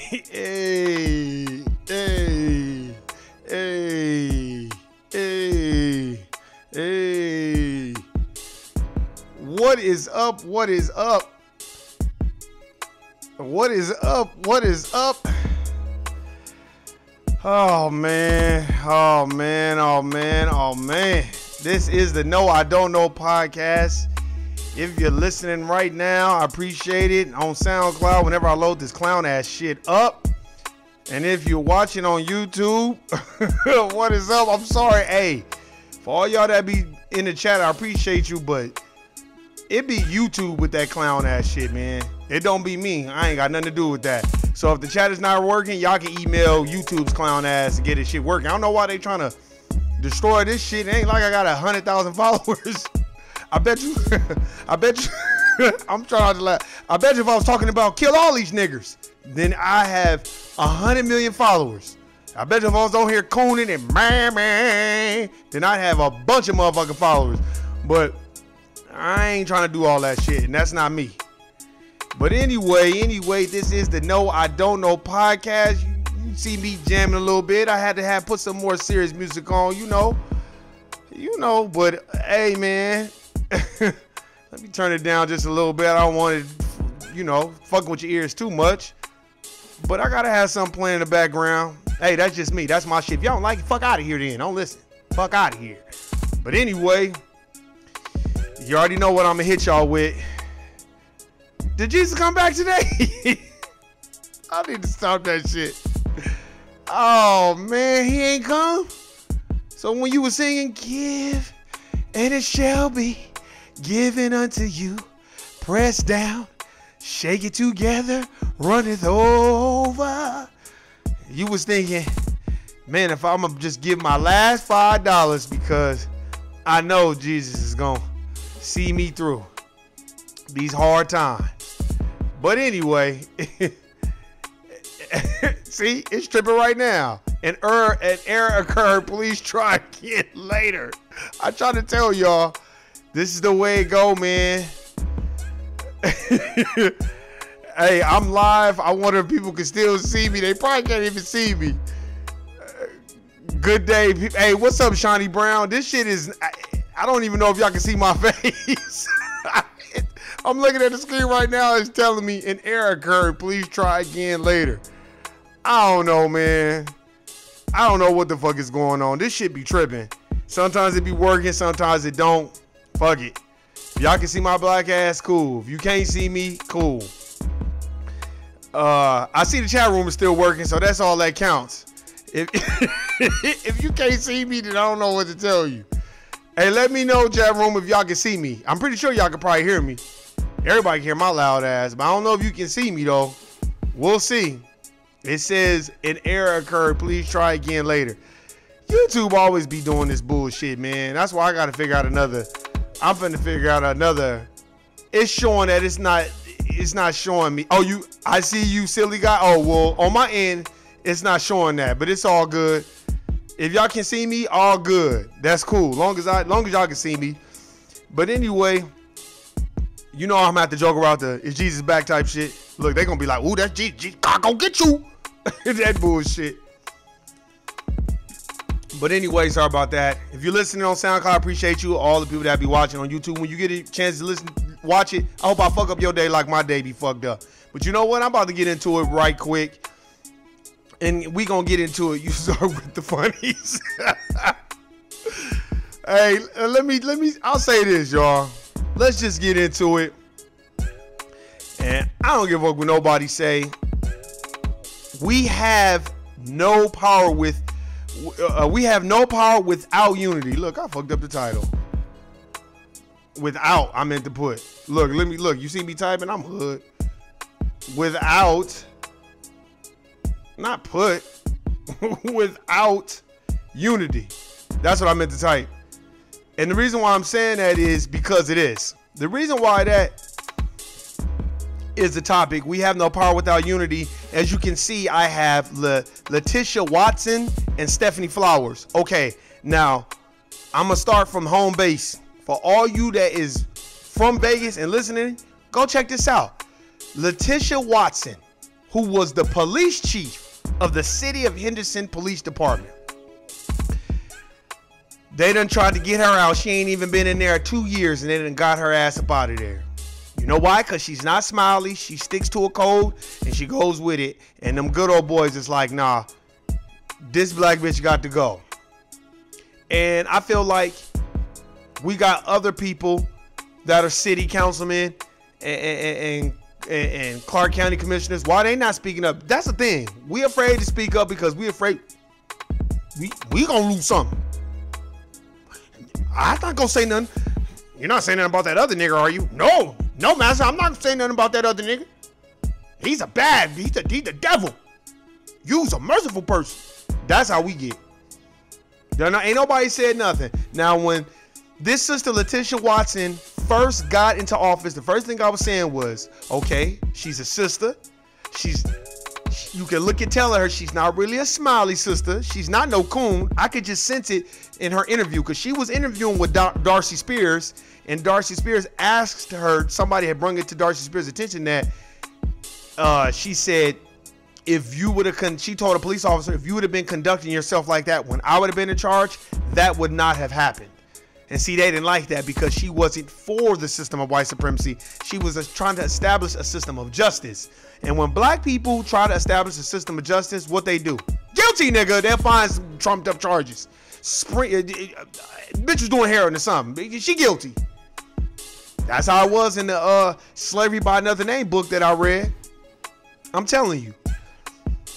Hey, hey, hey, hey, hey. What is up? What is up? What is up? What is up? Oh man, oh man, oh man, oh man. This is the No I Don't Know podcast. If you're listening right now, I appreciate it. On SoundCloud, whenever I load this clown ass shit up. And if you're watching on YouTube, what is up? I'm sorry. Hey, for all y'all that be in the chat, I appreciate you, but it be YouTube with that clown ass shit, man. It don't be me. I ain't got nothing to do with that. So if the chat is not working, y'all can email YouTube's clown ass to get this shit working. I don't know why they trying to destroy this shit. It ain't like I got 100,000 followers. I bet you, I'm trying not to laugh. I bet you if I was talking about kill all these niggers, then I have 100 million followers. I bet you if I was on here cooning and man, then I'd have a bunch of motherfucking followers. But I ain't trying to do all that shit, and that's not me. But anyway, this is the No I Don't Know podcast. You see me jamming a little bit. I had to put some more serious music on, you know. But hey, man. Let me turn it down just a little bit. I don't want it, fucking with your ears too much. But I gotta have something playing in the background. Hey, that's just me. That's my shit. If y'all don't like it, fuck out of here then. Don't listen. Fuck out of here. But anyway, you already know what I'm gonna hit y'all with. Did Jesus come back today? I need to stop that shit. Oh, man, he ain't come? So when you were singing, give, and it shall be given unto you, pressed down, shake it together, runneth over. You was thinking, man, if I'm gonna just give my last $5 because I know Jesus is gonna see me through these hard times. But anyway, see, it's tripping right now. An error occurred. Please try again later. I try to tell y'all, this is the way it go, man. Hey, I'm live. I wonder if people can still see me. They probably can't even see me. Good day. Hey, what's up, Shawnee Brown? This shit is, I don't even know if y'all can see my face. I'm looking at the screen right now. It's telling me an error occurred. Please try again later. I don't know, man. I don't know what the fuck is going on. This shit be tripping. Sometimes it be working. Sometimes it don't. Fuck it. If y'all can see my black ass, cool. If you can't see me, cool. I see the chat room is still working, so that's all that counts. If you can't see me, then I don't know what to tell you. Hey, let me know, chat room, if y'all can see me. I'm pretty sure y'all can probably hear me. Everybody can hear my loud ass, but I don't know if you can see me, though. We'll see. It says an error occurred. Please try again later. YouTube always be doing this bullshit, man. That's why I got to figure out another. I'm finna figure out another. It's showing that it's not showing me. Oh, I see you, silly guy. Oh, well, on my end, it's not showing that, but it's all good. If y'all can see me, all good. That's cool. Long as y'all can see me. But anyway, I'm gonna have to joke about the is Jesus back type shit. Look, they gonna be like, ooh, that's Jesus. God gonna get you. That bullshit. But anyway, sorry about that. If you're listening on SoundCloud, I appreciate you. All the people that be watching on YouTube. When you get a chance to watch it, I hope I fuck up your day like my day be fucked up. But you know what? I'm about to get into it right quick. And we gonna get into it. You start with the funnies. Hey, I'll say this, y'all. Let's just get into it. And I don't give a fuck what nobody say. We have no power without unity. Look, I fucked up the title. Without, I meant to put. Look, you see me typing? I'm hood. Without, not put. Without unity. That's what I meant to type. And the reason why I'm saying that is because it is. The reason why that is the topic. We have no power without unity. As you can see, I have Letitia Watson and Stephanie Flowers. Okay, now I'm gonna start from home base. For all you that is from Vegas and listening, go check this out. Letitia Watson who was the police chief of the city of Henderson Police Department. They done tried to get her out. She ain't even been in there 2 years, and they done got her ass up out of there. You know why? Because she's not smiley. She sticks to a code, and she goes with it. And them good old boys is like, nah, this black bitch got to go. And I feel like we got other people that are city councilmen and Clark County commissioners. Why they not speaking up? That's the thing. We afraid to speak up because we afraid we gonna lose something. I'm not gonna say nothing. You're not saying nothing about that other nigga, are you? No, master. I'm not saying nothing about that other nigga. He's the devil. You's a merciful person. That's how we get. Ain't nobody said nothing. Now, when this sister Letitia Watson first got into office, the first thing I was saying was, okay, she's a sister. You can look at telling her she's not really a smiley sister. She's not no coon. I could just sense it in her interview because she was interviewing with Darcy Spears, and Darcy Spears asked her, somebody had brought it to Darcy Spears' attention that she said, if you would have, she told a police officer, if you would have been conducting yourself like that when I would have been in charge, that would not have happened. And see, they didn't like that because she wasn't for the system of white supremacy. She was trying to establish a system of justice. And when black people try to establish a system of justice, what they do? Guilty, nigga. They'll find some trumped up charges. Bitch was doing heroin or something. She guilty. That's how it was in the Slavery by Another Name book that I read. I'm telling you.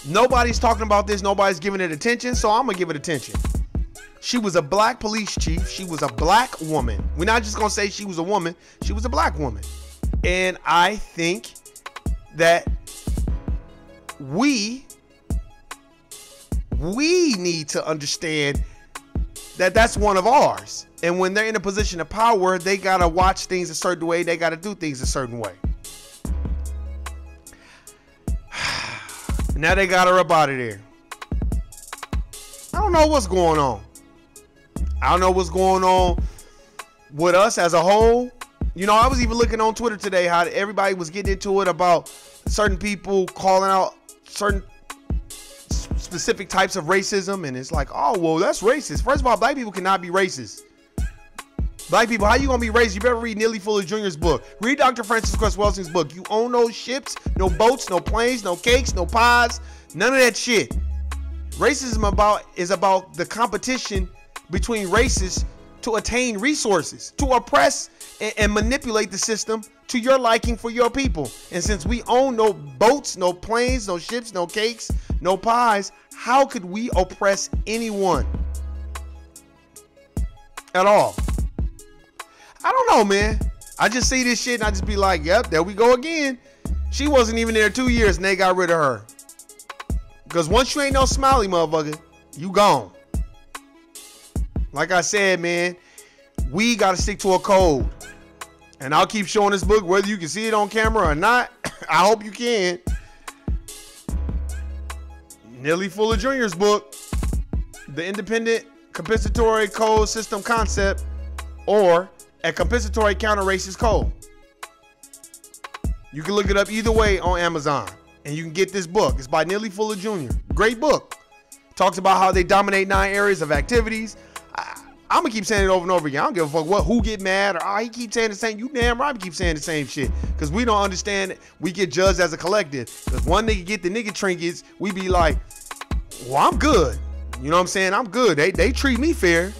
Nobody's talking about this. Nobody's giving it attention. So I'm going to give it attention. She was a black police chief. She was a black woman. We're not just going to say she was a woman. She was a black woman. And I think that we need to understand that that's one of ours. And when they're in a position of power, they got to watch things a certain way. They got to do things a certain way. Now they got her up out of there. I don't know what's going on. I don't know what's going on with us as a whole. You know, I was even looking on Twitter today how everybody was getting into it about certain people calling out certain specific types of racism. And it's like, oh, well, that's racist. First of all, black people cannot be racist. Black people, how you gonna be racist? You better read Neely Fuller Jr.'s book. Read Dr. Francis Cress Welsing's book. You own no ships, no boats, no planes, no cakes, no pies, none of that shit. Racism is about the competition between races to attain resources, to oppress and manipulate the system to your liking for your people. And since we own no boats, no planes, no ships, no cakes, no pies, how could we oppress anyone at all? I don't know, man. I just see this shit and I just be like, yep, there we go again. She wasn't even there 2 years and they got rid of her. Because once you ain't no smiley motherfucker, you gone. Like I said, man, we got to stick to a code. And I'll keep showing this book, whether you can see it on camera or not. I hope you can. Neely Fuller Jr.'s book, The Independent Compensatory Code System Concept, or A Compensatory Counter-Racist Code. You can look it up either way on Amazon. And you can get this book. It's by Neely Fuller Jr. Great book. Talks about how they dominate 9 areas of activities. I'm gonna keep saying it over and over again. I don't give a fuck who get mad or he keep saying the same. You damn right keep saying the same shit. Because we don't understand it. We get judged as a collective. Because one nigga get the nigga trinkets, we be like, well, I'm good. You know what I'm saying? I'm good. They treat me fair.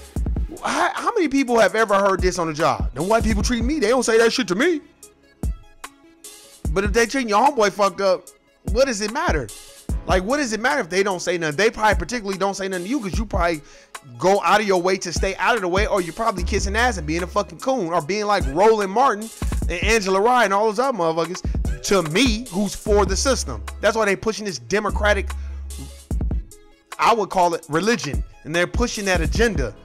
How many people have ever heard this on the job? The white people treat me, they don't say that shit to me. But if they treat your homeboy fucked up, what does it matter? Like, what does it matter if they don't say nothing? They probably particularly don't say nothing to you because you probably go out of your way to stay out of the way, or you're probably kissing ass and being a fucking coon, or being like Roland Martin and Angela Rye and all those other motherfuckers to me, who's for the system. That's why they pushing this democratic, I would call it religion, and they're pushing that agenda,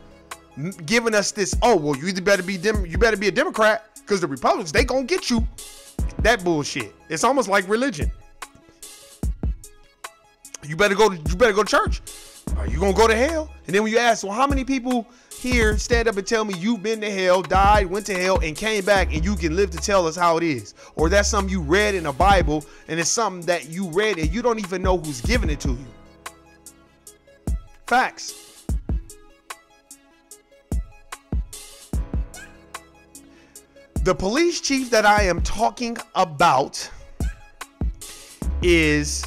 giving us this, oh, well, you either better be a Democrat because the Republicans, they gonna get you. That bullshit. It's almost like religion. You better go to church. Are you gonna go to hell? And then when you ask, well, how many people here stand up and tell me you've been to hell, died, went to hell, and came back, and you can live to tell us how it is. Or that's something you read in a Bible, and it's something that you read and you don't even know who's giving it to you. Facts. The police chief that I am talking about is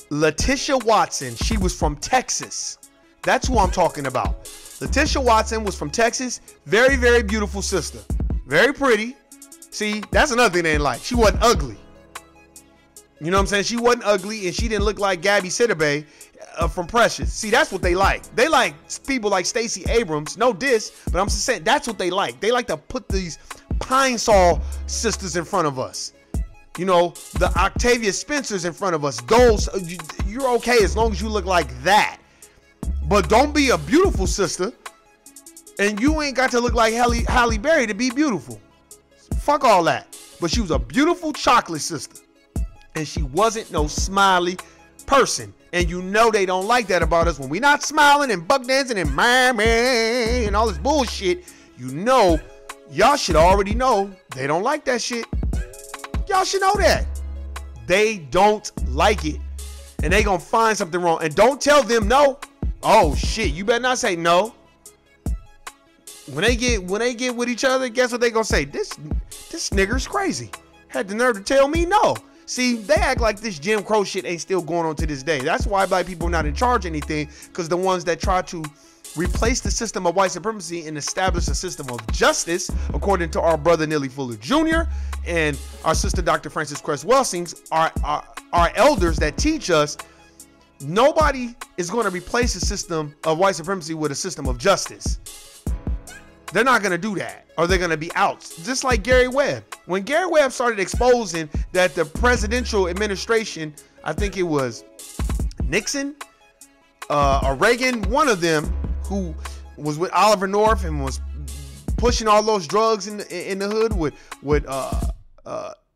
Letitia Watson. She was from Texas. That's who I'm talking about. Letitia Watson was from Texas. Very, very beautiful sister. Very pretty. See, that's another thing they didn't like. She wasn't ugly. You know what I'm saying? She wasn't ugly, and she didn't look like Gabby Sidibe from Precious. See, that's what they like. They like people like Stacey Abrams. No diss, but I'm just saying that's what they like. They like to put these Pine Sol sisters in front of us. You know, the Octavia Spencers in front of us. Those, you're okay as long as you look like that. But don't be a beautiful sister, and you ain't got to look like Halle Berry to be beautiful. Fuck all that. But she was a beautiful chocolate sister, and she wasn't no smiley person. And you know they don't like that about us when we not smiling and buck dancing and mammy and all this bullshit. You know, y'all should already know they don't like that shit. Y'all should know that. They don't like it. And they gonna find something wrong. And don't tell them no. Oh shit, you better not say no. When they get with each other, guess what they gonna say? This nigger's crazy. Had the nerve to tell me no. See, they act like this Jim Crow shit ain't still going on to this day. That's why black people are not in charge of anything, because the ones that try to replace the system of white supremacy and establish a system of justice, according to our brother Neely Fuller Jr. and our sister Dr. Frances Cress Welsing, our elders that teach us, nobody is going to replace a system of white supremacy with a system of justice. They're not going to do that, or they're going to be out. Just like Gary Webb. When Gary Webb started exposing that the presidential administration, I think it was Nixon or Reagan, one of them, who was with Oliver North and was pushing all those drugs in the hood with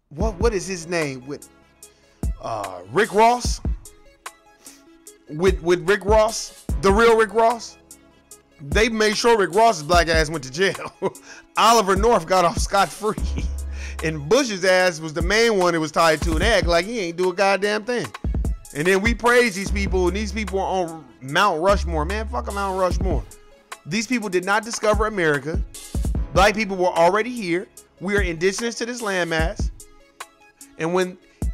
what is his name, with Rick Ross, with Rick Ross, the real Rick Ross. They made sure Rick Ross's black ass went to jail. Oliver North got off scot-free. And Bush's ass was the main one that was tied to an act like he ain't do a goddamn thing. And then we praise these people, and these people are on Mount Rushmore. Man, fuck a Mount Rushmore. These people did not discover America. Black people were already here. We are indigenous to this landmass.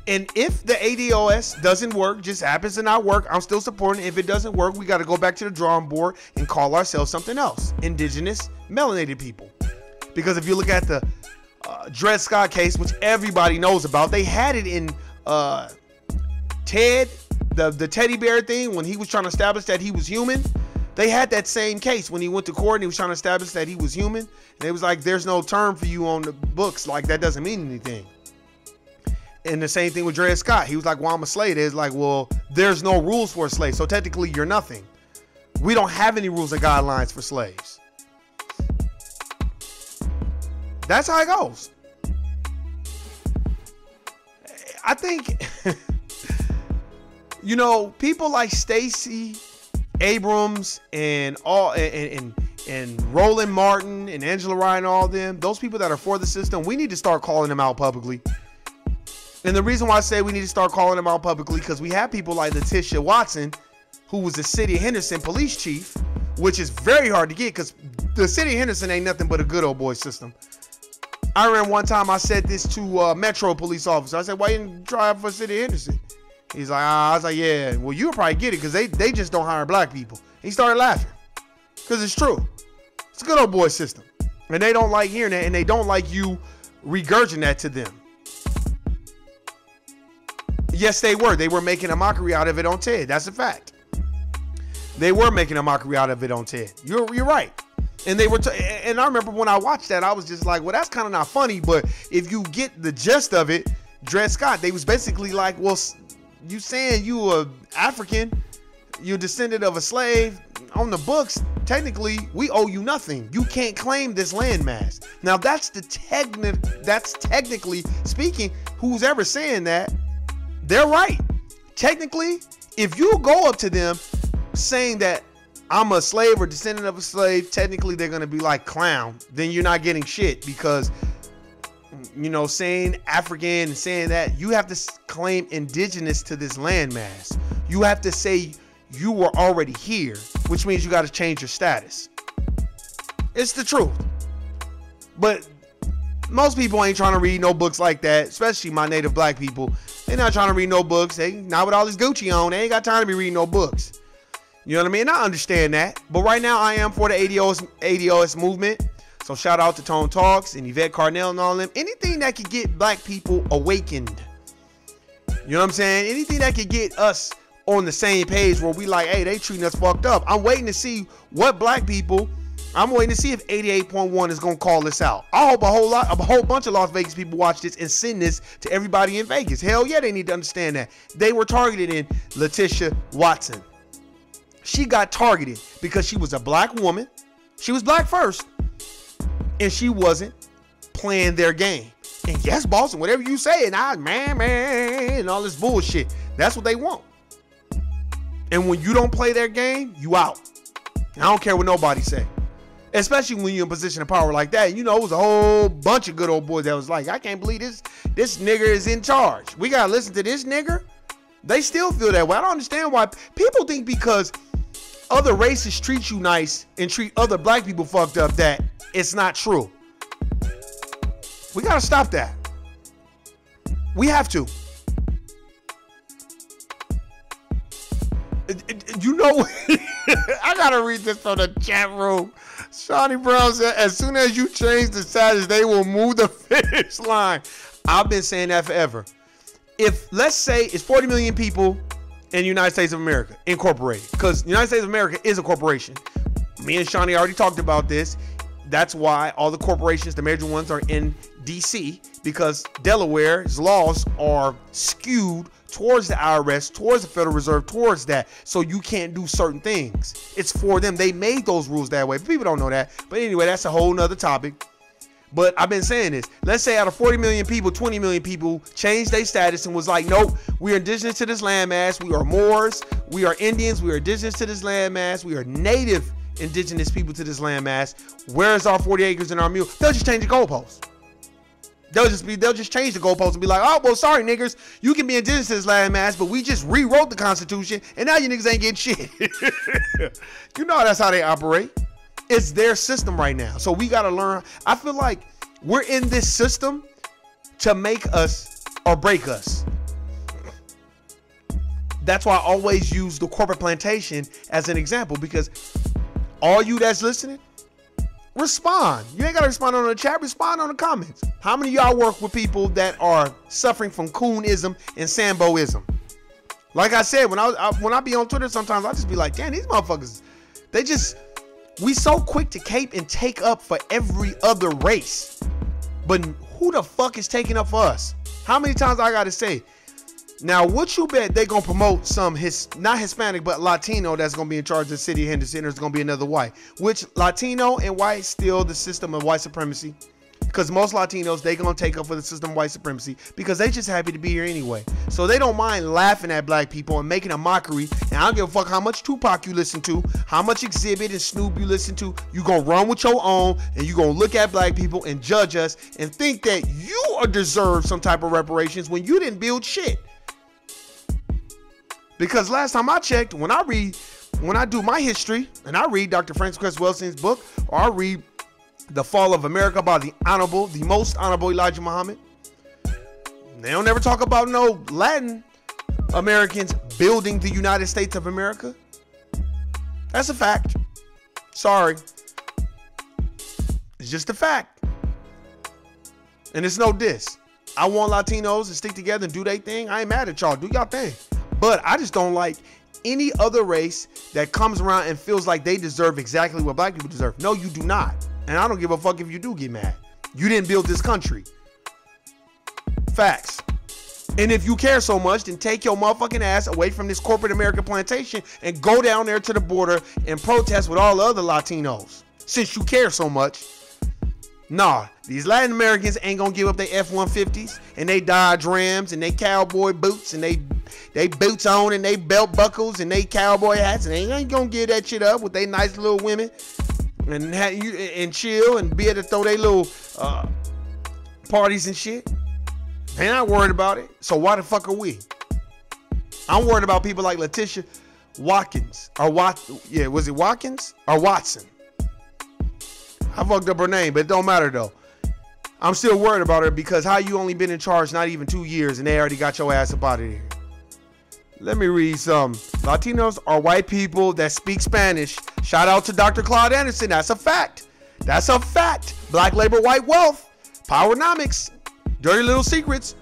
And if the ADOS doesn't work, just happens to not work, I'm still supporting it. If it doesn't work, we got to go back to the drawing board and call ourselves something else. Indigenous melanated people. Because if you look at the Dred Scott case, which everybody knows about, they had it in Ted, the teddy bear thing, when he was trying to establish that he was human. They had that same case when he went to court and he was trying to establish that he was human. And it was like, there's no term for you on the books. Like, that doesn't mean anything. And the same thing with Dred Scott. He was like, well, I'm a slave. It's like, well, there's no rules for a slave. So technically, you're nothing. We don't have any rules or guidelines for slaves. That's how it goes. I think, you know, people like Stacey Abrams and Roland Martin and Angela Ryan and all them, those people that are for the system, we need to start calling them out publicly. And the reason why I say we need to start calling them out publicly, because we have people like Letitia Watson, who was the city of Henderson police chief, which is very hard to get because the city of Henderson ain't nothing but a good old boy system. I remember one time I said this to a Metro police officer. I said, why you didn't try out for city of Henderson? He's like, I was like, yeah, well, you'll probably get it because they just don't hire black people. He started laughing because it's true. It's a good old boy system. And they don't like hearing that, and they don't like you regurgitating that to them. Yes, they were. They were making a mockery out of it on TED. That's a fact. They were making a mockery out of it on TED. You're right. And they were, and I remember when I watched that, I was just like, well, that's kind of not funny. But if you get the gist of it, Dred Scott, they was basically like, well, you saying you a African, you descendant of a slave on the books. Technically, we owe you nothing. You can't claim this landmass. Now that's technically speaking, who's ever saying that, they're right. Technically, if you go up to them saying that I'm a slave or descendant of a slave, technically they're going to be like clown. Then you're not getting shit because, you know, saying African and saying that, you have to claim indigenous to this landmass. You have to say you were already here, which means you got to change your status. It's the truth. But most people ain't trying to read no books like that, especially my native black people. They're not trying to read no books. They not with all this Gucci on. They ain't got time to be reading no books. You know what I mean? I understand that. But right now I am for the ADOS movement. So shout out to Tone Talks and Yvette Carnell and all them. Anything that could get black people awakened. You know what I'm saying? Anything that could get us on the same page where we like, hey, they treating us fucked up. I'm waiting to see what black people, I'm waiting to see if 88.1 is going to call this out. I hope a whole bunch of Las Vegas people watch this and send this to everybody in Vegas. Hell yeah, they need to understand that. They were targeted in Letitia Watson. She got targeted because she was a black woman. She was black first. And she wasn't playing their game. And yes, Boston, whatever you say, and man, and all this bullshit. That's what they want. And when you don't play their game, you out. And I don't care what nobody say. Especially when you're in a position of power like that. You know, it was a whole bunch of good old boys that was like, I can't believe this nigger is in charge. We got to listen to this nigger. They still feel that way. I don't understand why people think because other races treat you nice and treat other black people fucked up that it's not true. We got to stop that. We have to. You know, I got to read this from the chat room. Shawnee Brown said, as soon as you change the status, they will move the finish line. I've been saying that forever. If, let's say, it's 40 million people in the United States of America, incorporated, because the United States of America is a corporation. Me and Shawnee already talked about this. That's why all the corporations, the major ones, are in D.C. because Delaware's laws are skewed towards the IRS, towards the Federal Reserve, towards that. So you can't do certain things. It's for them. They made those rules that way. People don't know that. But anyway, that's a whole nother topic. But I've been saying this. Let's say out of 40 million people, 20 million people changed their status and was like, nope, we are indigenous to this landmass. We are Moors. We are Indians. We are indigenous to this landmass. We are native indigenous people to this landmass. Where's our 40 acres and our mule? They'll just change the goalposts. They'll just change the goalposts and be like, oh, well, sorry, niggers. You can be indigenous to this landmass, but we just rewrote the Constitution, and now you niggas ain't getting shit. You know that's how they operate. It's their system right now. So we got to learn. I feel like we're in this system to make us or break us. That's why I always use the corporate plantation as an example, because all you that's listening, respond. You ain't got to respond on the chat. Respond on the comments. How many of y'all work with people that are suffering from coonism and Samboism? Like I said, when I be on Twitter, sometimes I just be like, damn, these motherfuckers, we so quick to cape and take up for every other race. But who the fuck is taking up for us? How many times I got to say? Now, what you bet they going to promote some, not Hispanic, but Latino that's going to be in charge of the city of Henderson, or it's going to be another white. Which Latino and white still the system of white supremacy. Because most Latinos, they going to take up for the system of white supremacy because they just happy to be here anyway. So they don't mind laughing at black people and making a mockery. And I don't give a fuck how much Tupac you listen to, how much Exhibit and Snoop you listen to. You going to run with your own, and you going to look at black people and judge us and think that you deserve some type of reparations when you didn't build shit. Because last time I checked, when I do my history and I read Dr. Francis Cress Welsing's book, or I read The Fall of America by the most honorable Elijah Muhammad, they don't ever talk about no Latin Americans building the United States of America. That's a fact. Sorry. It's just a fact. And it's no diss. I want Latinos to stick together and do their thing. I ain't mad at y'all. Do y'all thing. But I just don't like any other race that comes around and feels like they deserve exactly what black people deserve. No, you do not. And I don't give a fuck if you do get mad. You didn't build this country. Facts. And if you care so much, then take your motherfucking ass away from this corporate American plantation and go down there to the border and protest with all the other Latinos. Since you care so much. Nah, these Latin Americans ain't gonna give up their F-150s and they Dodge Rams and they cowboy boots and they boots on and they belt buckles and they cowboy hats, and they ain't gonna give that shit up with they nice little women and chill and be able to throw their little parties and shit. They not worried about it. So why the fuck are we? I'm worried about people like Letitia Watkins was it Watkins or Watson? I fucked up her name, but it don't matter though. I'm still worried about her because how you only been in charge not even 2 years and they already got your ass up out of here. Let me read some. Latinos are white people that speak Spanish. Shout out to Dr. Claude Anderson. That's a fact. That's a fact. Black labor, white wealth. Powernomics. Dirty little secrets.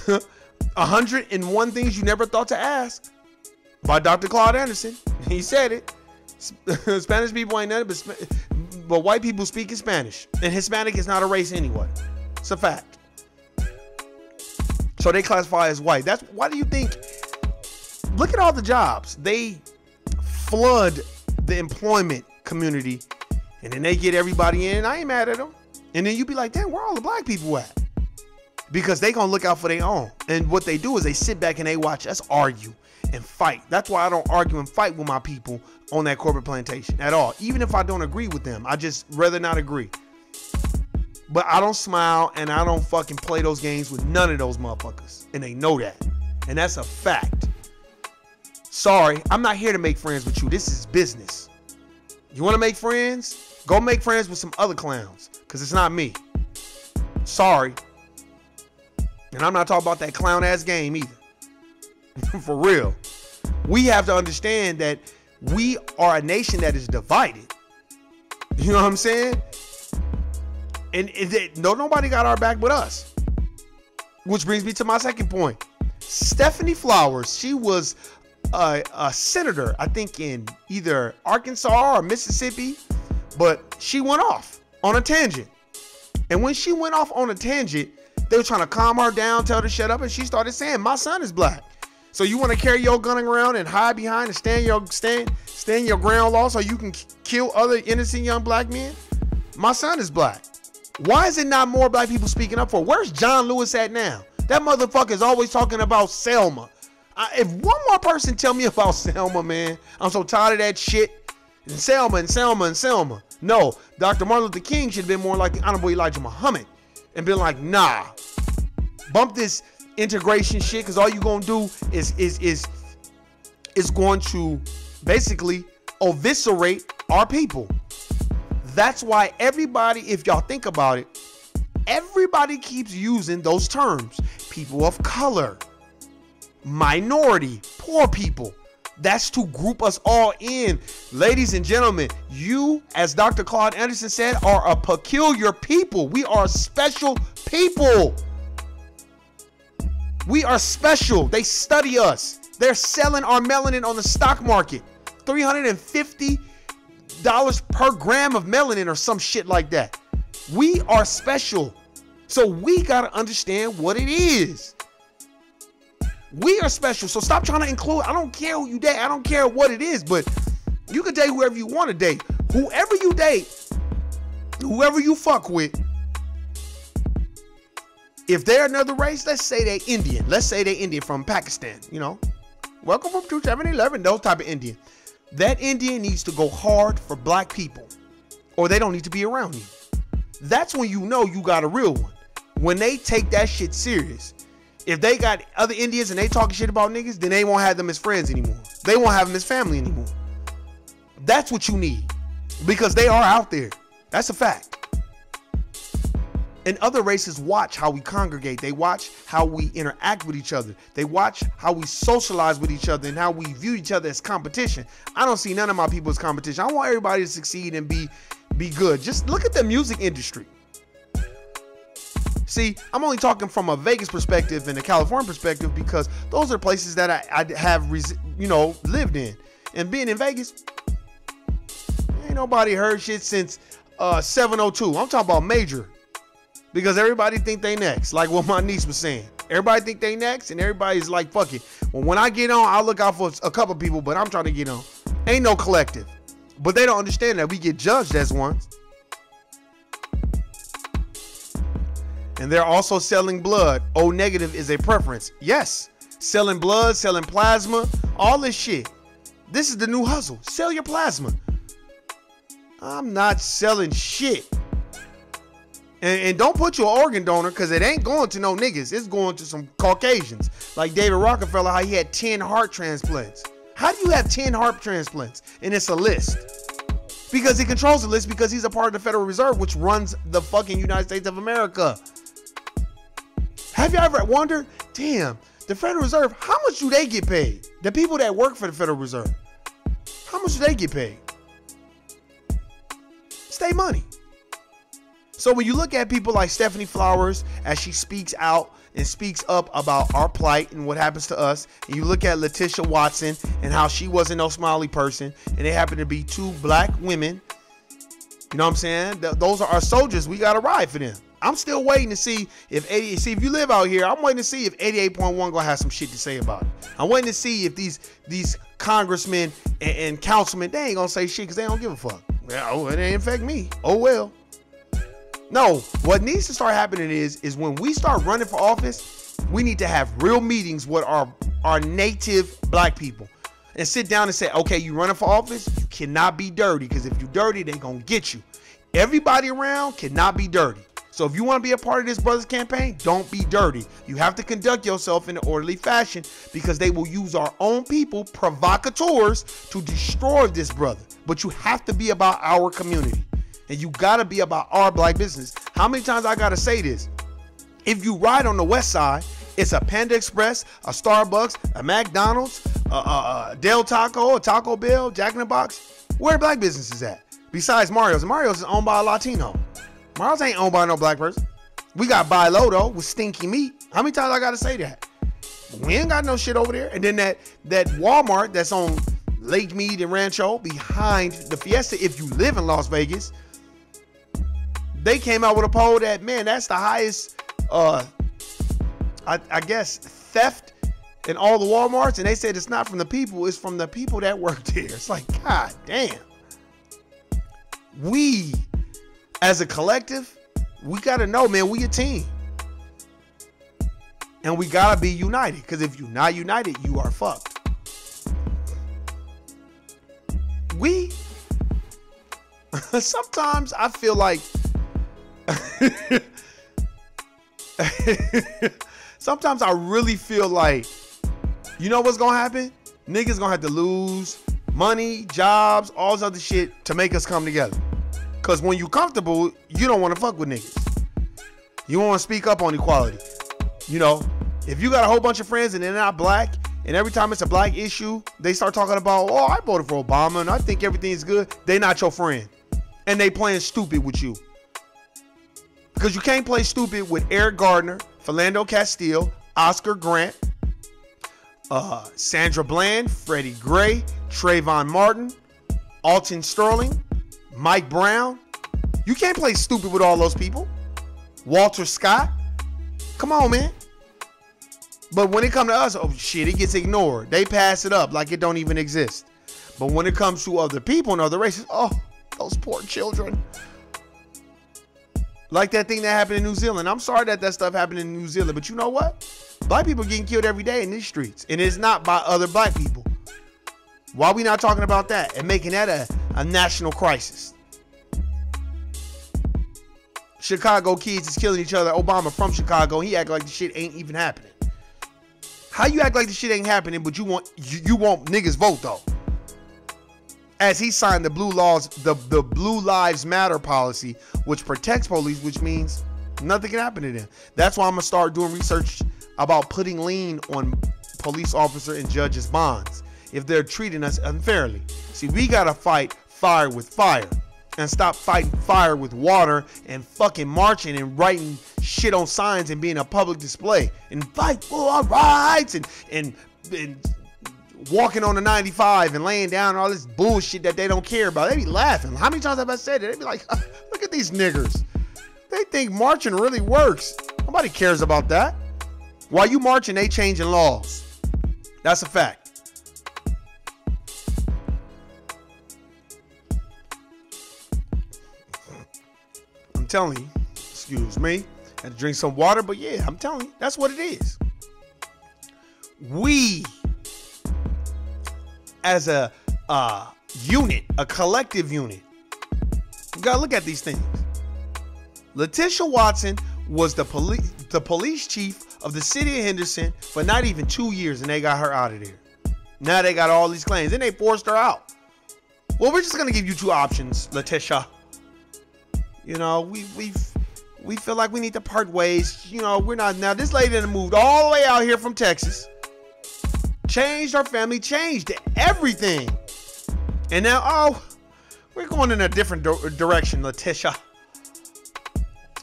101 things you never thought to ask. By Dr. Claude Anderson. He said it. Spanish people ain't nothing but white people speak in Spanish. And Hispanic is not a race anyway. It's a fact. So they classify as white. That's why do you think? Look at all the jobs. They flood the employment community and then they get everybody in. I ain't mad at them. And then you be like, damn, where all the black people at? Because they gonna look out for their own. And what they do is they sit back and they watch us argue and fight. That's why I don't argue and fight with my people on that corporate plantation at all. Even if I don't agree with them, I just rather not agree. But I don't smile and I don't fucking play those games with none of those motherfuckers. And they know that. And that's a fact. Sorry, I'm not here to make friends with you. This is business. You want to make friends? Go make friends with some other clowns. Because it's not me. Sorry. And I'm not talking about that clown ass game either. For real. We have to understand that we are a nation that is divided. You know what I'm saying? And nobody got our back but us. Which brings me to my second point. Stephanie Flowers, she was a senator, I think in either Arkansas or Mississippi, but she went off on a tangent. And when she went off on a tangent, they were trying to calm her down, tell her to shut up, and she started saying, my son is black. So you want to carry your gun around and hide behind and stand your ground law so you can kill other innocent young black men? My son is black. Why is it not more black people speaking up for? Where's John Lewis at now? That motherfucker is always talking about Selma. If one more person tell me about Selma, man, I'm so tired of that shit. And Selma and Selma and Selma. No, Dr. Martin Luther King should have been more like the Honorable Elijah Muhammad and been like, nah, bump this integration shit, because all you gonna do is going to basically eviscerate our people. That's why everybody, if y'all think about it, everybody keeps using those terms. People of color, minority, poor people. That's to group us all in. Ladies and gentlemen, you, as Dr. Claude Anderson said, are a peculiar people. We are special people. We are special. They study us. They're selling our melanin on the stock market. $350 per gram of melanin or some shit like that. We are special. So we got to understand what it is. We are special. So stop trying to include. I don't care who you date. I don't care what it is, but you can date whoever you want to date. Whoever you date, whoever you fuck with, if they're another race, let's say they Indian. Let's say they Indian from Pakistan, you know. Welcome from 2711, those type of Indian. That Indian needs to go hard for black people or they don't need to be around you. That's when you know you got a real one. When they take that shit serious. If they got other Indians and they talking shit about niggas, then they won't have them as friends anymore. They won't have them as family anymore. That's what you need, because they are out there. That's a fact. And other races watch how we congregate. They watch how we interact with each other. They watch how we socialize with each other and how we view each other as competition. I don't see none of my people as competition. I want everybody to succeed and be good. Just look at the music industry. See, I'm only talking from a Vegas perspective and a California perspective because those are places that I have, lived in. And being in Vegas, ain't nobody heard shit since 702. I'm talking about major. Because everybody think they next. Like what my niece was saying. Everybody think they next and everybody's like, fuck it. Well, when I get on, I'll look out for a couple people, but I'm trying to get on. Ain't no collective. But they don't understand that we get judged as ones. And they're also selling blood. O negative is a preference. Yes. Selling blood, selling plasma, all this shit. This is the new hustle. Sell your plasma. I'm not selling shit. And don't put you an organ donor, because it ain't going to no niggas. It's going to some Caucasians. Like David Rockefeller, how he had 10 heart transplants. How do you have 10 heart transplants? And it's a list. Because he controls the list, because he's a part of the Federal Reserve, which runs the fucking United States of America. Have you ever wondered, damn, the Federal Reserve, how much do they get paid? The people that work for the Federal Reserve, how much do they get paid? It's their money. So when you look at people like Stephanie Flowers, as she speaks out and speaks up about our plight and what happens to us, and you look at Letitia Watson and how she wasn't no smiley person, and they happen to be 2 black women, you know what I'm saying? Those are our soldiers. We got to ride for them. I'm still waiting to see if if you live out here, I'm waiting to see if 88.1 gonna have some shit to say about it. I'm waiting to see if these congressmen and councilmen, they ain't gonna say shit because they don't give a fuck. Oh, it ain't affect me. Oh well. No, what needs to start happening is when we start running for office, we need to have real meetings with our native black people and sit down and say, okay, you running for office, you cannot be dirty, because if you dirty, they gonna get you. Everybody around cannot be dirty. So if you want to be a part of this brother's campaign, don't be dirty. You have to conduct yourself in an orderly fashion, because they will use our own people, provocateurs, to destroy this brother. But you have to be about our community. And you gotta be about our black business. How many times I gotta say this? If you ride on the west side, it's a Panda Express, a Starbucks, a McDonald's, a Del Taco, a Taco Bell, Jack in the Box. Where black businesses at? Besides Mario's. Mario's is owned by a Latino. Mario's ain't owned by no black person. We got Buy Low though with stinky meat. How many times I gotta say that? We ain't got no shit over there. And then that Walmart that's on Lake Mead and Rancho behind the Fiesta, if you live in Las Vegas, they came out with a poll that, man, that's the highest, I guess, theft in all the Walmarts. And they said it's not from the people, it's from the people that work there. It's like, God damn. We, as a collective, we got to know, man, we a team. And we got to be united. Because if you're not united, you are fucked. Sometimes I feel like, sometimes I really feel like, you know what's gonna happen? Niggas gonna have to lose money, jobs, all this other shit to make us come together. Cause when you comfortable, you don't want to fuck with niggas. You want to speak up on equality. You know, if you got a whole bunch of friends and they're not black, and every time it's a black issue, they start talking about, oh, I voted for Obama and I think everything's good. They not your friend. And they playing stupid with you. Because you can't play stupid with Eric Gardner, Philando Castile, Oscar Grant, Sandra Bland, Freddie Gray, Trayvon Martin, Alton Sterling, Mike Brown. You can't play stupid with all those people. Walter Scott. Come on, man. But when it comes to us, oh shit, it gets ignored. They pass it up like it don't even exist. But when it comes to other people and other races, oh, those poor children. Like that thing that happened in New Zealand. I'm sorry that stuff happened in New Zealand, but you know what? Black people are getting killed every day in these streets, and it's not by other black people. Why are we not talking about that and making that a national crisis? Chicago kids is killing each other. Obama from Chicago, he act like the shit ain't even happening. How you act like the shit ain't happening, but you want niggas vote though? As he signed the the Blue Lives Matter policy, which protects police, which means nothing can happen to them. That's why I'm gonna start doing research about putting lien on police officer and judges' bonds if they're treating us unfairly. See, we gotta fight fire with fire and stop fighting fire with water and fucking marching and writing shit on signs and being a public display and fight for our rights and walking on the 95 and laying down all this bullshit that they don't care about. They be laughing. How many times have I said it? They be like, look at these niggers. They think marching really works. Nobody cares about that. While you marching, they changing laws. That's a fact. I'm telling you, excuse me, Had to drink some water, but yeah, I'm telling you, that's what it is. We, as a unit, a collective unit, you gotta look at these things. Letitia Watson was the police chief of the city of Henderson for not even 2 years, and they got her out of there. Now they got all these claims, and they forced her out. Well, we're just gonna give you two options, Letitia. You know, we feel like we need to part ways. You know, we're not. Now this lady done moved all the way out here from Texas, changed her family, changed everything, and now, oh, we're going in a different direction, Letitia.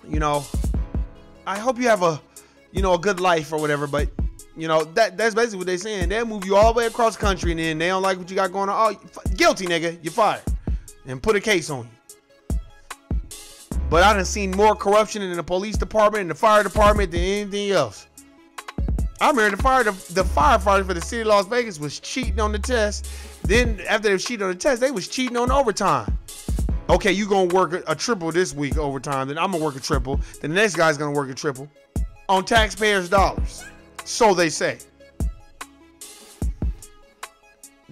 You know, I hope you have a good life or whatever, but you know, that's basically what they're saying. They'll move you all the way across the country, and then they don't like what you got going on. Oh, guilty, nigga, you're fired, and put a case on you. But I done seen more corruption in the police department and the fire department than anything else. I remember the firefighters for the city of Las Vegas was cheating on the test. Then after they cheated on the test, they was cheating on overtime. Okay, you gonna work a triple this week overtime, then I'm gonna work a triple. Then the next guy's gonna work a triple on taxpayers' dollars. So they say.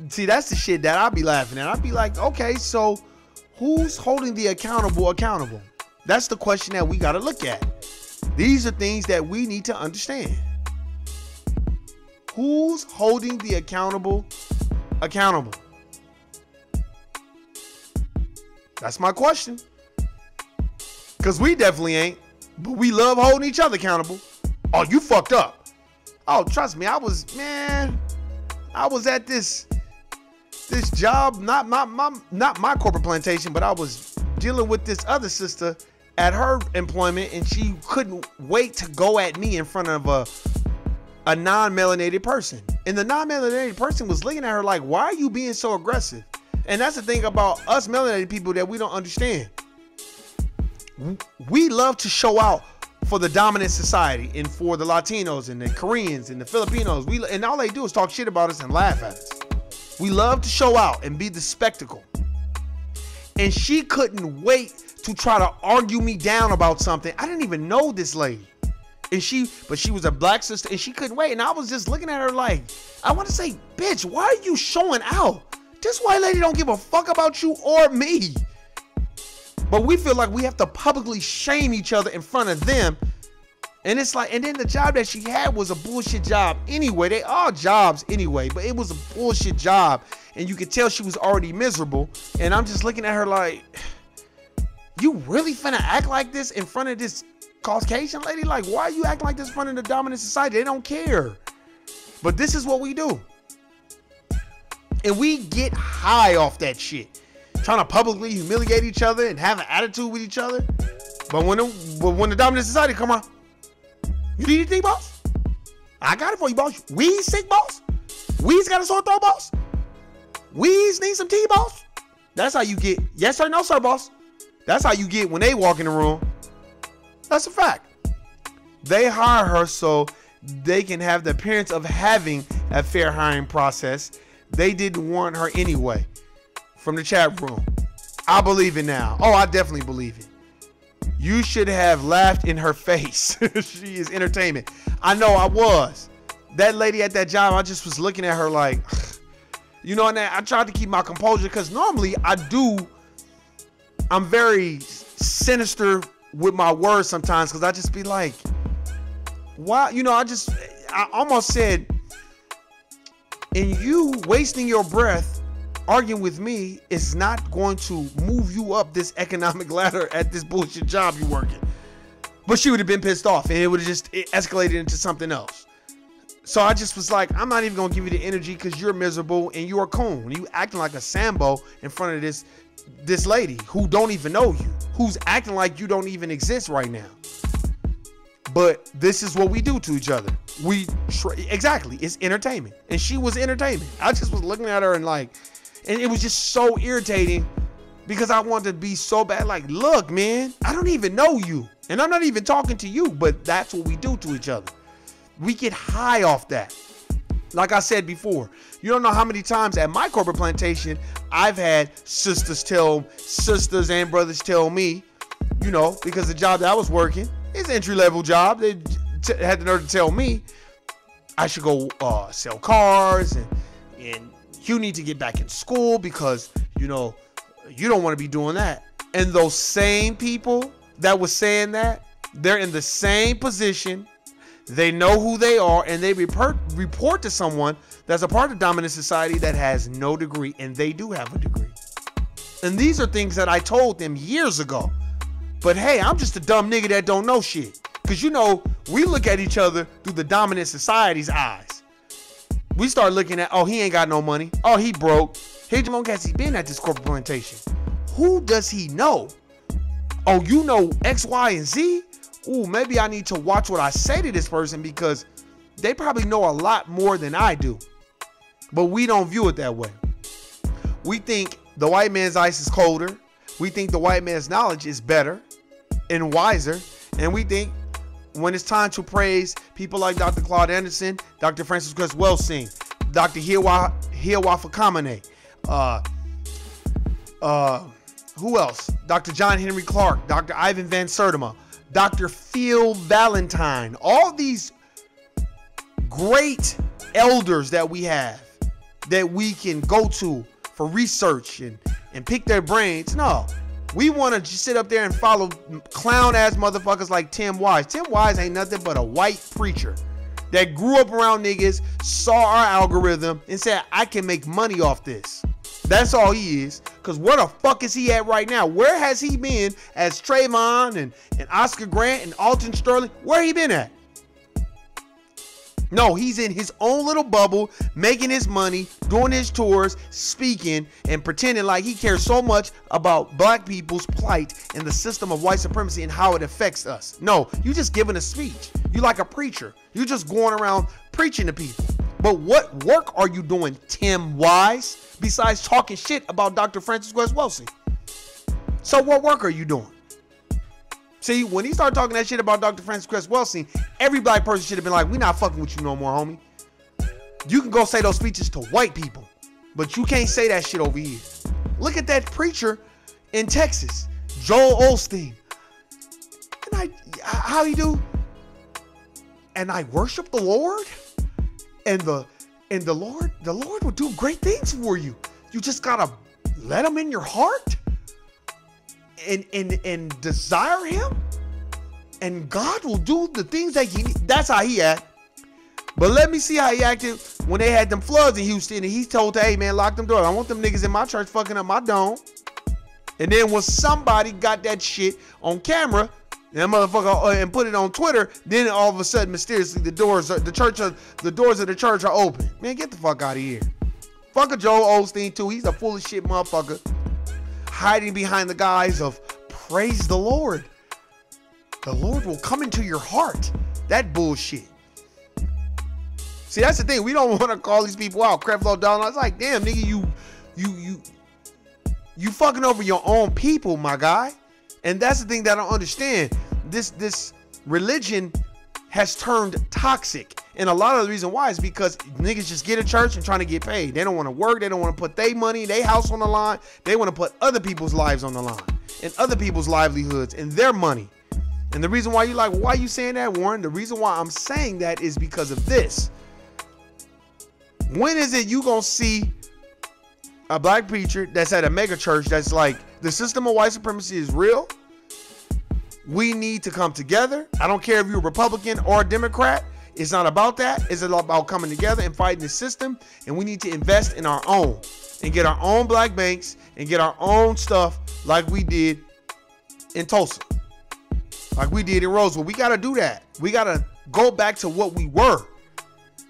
See, that's the shit that I be laughing at. I be like, okay, so who's holding the accountable? That's the question that we gotta look at. These are things that we need to understand. Who's holding the accountable? That's my question. Because we definitely ain't. But we love holding each other accountable. Oh, you fucked up. Oh, trust me, I was at this job, not my corporate plantation, but I was dealing with this other sister at her employment, and she couldn't wait to go at me in front of a non-melanated person. And the non-melanated person was looking at her like, why are you being so aggressive? And that's the thing about us melanated people that we don't understand. We love to show out for the dominant society and for the Latinos and the Koreans and the Filipinos. And all they do is talk shit about us and laugh at us. We love to show out and be the spectacle. And she couldn't wait to try to argue me down about something. I didn't even know this lady. But she was a black sister, and she couldn't wait. And I was just looking at her like, I want to say, bitch, why are you showing out? This white lady don't give a fuck about you or me. But we feel like we have to publicly shame each other in front of them. And it's like, and then the job that she had was a bullshit job anyway. They are jobs anyway, but it was a bullshit job. And you could tell she was already miserable. And I'm just looking at her like, you really finna act like this in front of this Caucasian lady? Like, why are you acting like this in front of the dominant society? They don't care. But this is what we do. And we get high off that shit. Trying to publicly humiliate each other and have an attitude with each other. But when the dominant society come on, you need anything, boss? I got it for you, boss. We's sick, boss. We's got a sore throat, boss. We's need some tea, boss. That's how you get yes sir, no sir, boss. That's how you get when they walk in the room. That's a fact. They hire her so they can have the appearance of having a fair hiring process. They didn't want her anyway. From the chat room. I believe it now. Oh, I definitely believe it. You should have laughed in her face. She is entertainment. I know I was. That lady at that job, I just was looking at her like, you know, and I tried to keep my composure because normally I'm very sinister with my words sometimes because I just be like, why? You know, I almost said, and you wasting your breath arguing with me is not going to move you up this economic ladder at this bullshit job you're working. But she would have been pissed off and it would have just escalated into something else. So I just was like, I'm not even going to give you the energy because you're miserable and you're a coon. You acting like a Sambo in front of this lady who don't even know you, who's acting like you don't even exist right now. But this is what we do to each other. Exactly. It's entertainment. And she was entertainment. I just was looking at her and like, and it was just so irritating because I wanted to be so bad. Like, look, man, I don't even know you. And I'm not even talking to you, but that's what we do to each other. We get high off that. Like I said before, you don't know how many times at my corporate plantation, I've had sisters and brothers tell me, you know, because the job that I was working, It's an entry-level job. They had the nerve to tell me I should go sell cars, and you need to get back in school because, you know, you don't want to be doing that. And those same people that was saying that, they're in the same position. They know who they are, and they report to someone that's a part of dominant society that has no degree, and they do have a degree. And these are things that I told them years ago. But hey, I'm just a dumb nigga that don't know shit. Because, you know, we look at each other through the dominant society's eyes. We start looking at, oh, he ain't got no money. Oh, he broke. How long has he been at this corporate plantation? Who does he know? Oh, you know X, Y, and Z? Ooh, maybe I need to watch what I say to this person because they probably know a lot more than I do. But we don't view it that way. We think the white man's ice is colder. We think the white man's knowledge is better and wiser. And we think when it's time to praise people like Dr. Claude Anderson, Dr. Francis Cress Welsing, Dr. Hiwa Fakamane, who else? Dr. John Henry Clark, Dr. Ivan Van Sertima, Dr. Phil Valentine, all these great elders that we have that we can go to for research and pick their brains. No, we want to just sit up there and follow clown ass motherfuckers like Tim Wise. Tim Wise ain't nothing but a white preacher that grew up around niggas, saw our algorithm and said, I can make money off this. That's all he is. Because where the fuck is he at right now? Where has he been as Trayvon and Oscar Grant and Alton Sterling? Where he been at? No, he's in his own little bubble, making his money, doing his tours, speaking, and pretending like he cares so much about black people's plight and the system of white supremacy and how it affects us. No, you just giving a speech. You like a preacher. You just going around preaching to people. But what work are you doing, Tim Wise, besides talking shit about Dr. Francis Cress Welsing? So what work are you doing? See, when he started talking that shit about Dr. Francis Cress Welsing, every black person should have been like, we not fucking with you no more, homie. You can go say those speeches to white people, but you can't say that shit over here. Look at that preacher in Texas, Joel Osteen. And how he do? And I worship the Lord, and the Lord will do great things for you. You just gotta let him in your heart. And desire him, and God will do the things that he need. That's how he act. But let me see how he acted when they had them floods in Houston, and he told, hey man, lock them doors. I want them niggas in my church fucking up my dome. And then when somebody got that shit on camera, that motherfucker, and put it on Twitter, then all of a sudden, mysteriously, the doors of the church are open. Man, get the fuck out of here. Fuck a Joel Osteen too. He's a full of shit motherfucker, hiding behind the guise of praise the Lord. The Lord will come into your heart. That bullshit. See, that's the thing. We don't want to call these people out. Creflo Dollar. It's like, damn, nigga, you fucking over your own people, my guy. And that's the thing that I don't understand. This religion has turned toxic. And a lot of the reason why is because niggas just get a church and trying to get paid. They don't want to work. They don't want to put their money, their house on the line. They want to put other people's lives on the line and other people's livelihoods and their money. And the reason why you like, why are you saying that, Warren? The reason why I'm saying that is because of this. When is it you gonna see a black preacher that's at a mega church that's like, the system of white supremacy is real? We need to come together. I don't care if you're a Republican or a Democrat. It's not about that. It's about coming together and fighting the system. And we need to invest in our own and get our own black banks and get our own stuff like we did in Tulsa, like we did in Roseville. We got to do that. We got to go back to what we were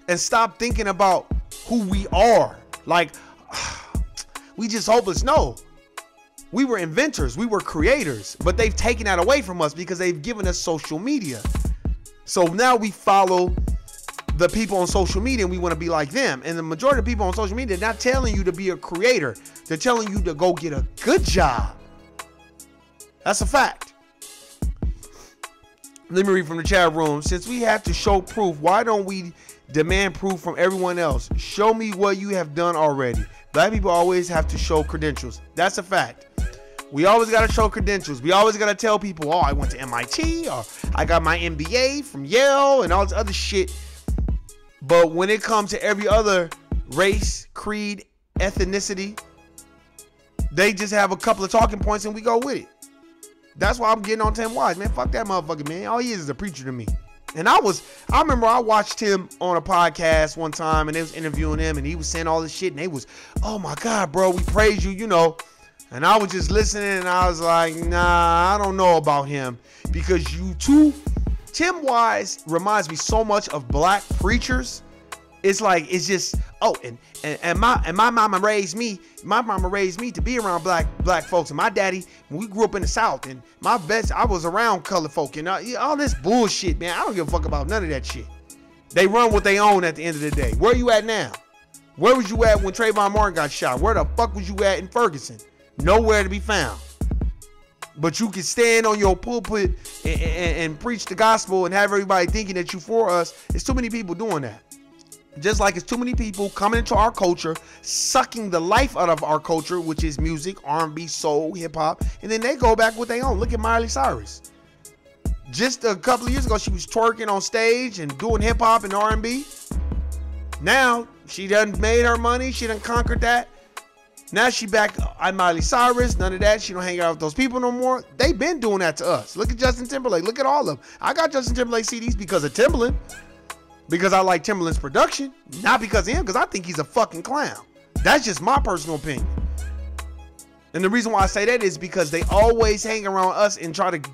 and stop thinking about who we are. Like, we just hopeless. No, we were inventors. We were creators, but they've taken that away from us because they've given us social media. So now we follow the people on social media and we want to be like them. And the majority of people on social media, they're not telling you to be a creator. They're telling you to go get a good job. That's a fact. Let me read from the chat room. Since we have to show proof, why don't we demand proof from everyone else? Show me what you have done already. Black people always have to show credentials. That's a fact. We always got to show credentials. We always got to tell people, oh, I went to MIT, or I got my MBA from Yale, and all this other shit. But when it comes to every other race, creed, ethnicity, they just have a couple of talking points and we go with it. That's why I'm getting on Tim Wise, man. Fuck that motherfucker, man. All he is a preacher to me. And I remember I watched him on a podcast one time and they was interviewing him and he was saying all this shit and they was, oh my God, bro, we praise you, you know. And I was just listening and I was like, nah, I don't know about him. Because Tim Wise reminds me so much of black preachers. It's like, it's just, oh, and my mama raised me. My mama raised me to be around black folks. And my daddy, when we grew up in the South, and I was around colored folk and all this bullshit, man. I don't give a fuck about none of that shit. They run what they own at the end of the day. Where you at now? Where was you at when Trayvon Martin got shot? Where the fuck was you at in Ferguson? Nowhere to be found. But you can stand on your pulpit and preach the gospel and have everybody thinking that you for us. There's too many people doing that. Just like it's too many people coming into our culture, sucking the life out of our culture, which is music, R&B, soul, hip-hop, and then they go back with their own. Look at Miley Cyrus. Just a couple of years ago, she was twerking on stage and doing hip-hop and R&B. Now, she done made her money. She done conquered that. Now she back on Miley Cyrus. None of that. She don't hang out with those people no more. They been doing that to us. Look at Justin Timberlake. Look at all of them. I got Justin Timberlake CDs because of Timbaland. Because I like Timbaland's production. Not because of him. Because I think he's a fucking clown. That's just my personal opinion. And the reason why I say that is because they always hang around us and try to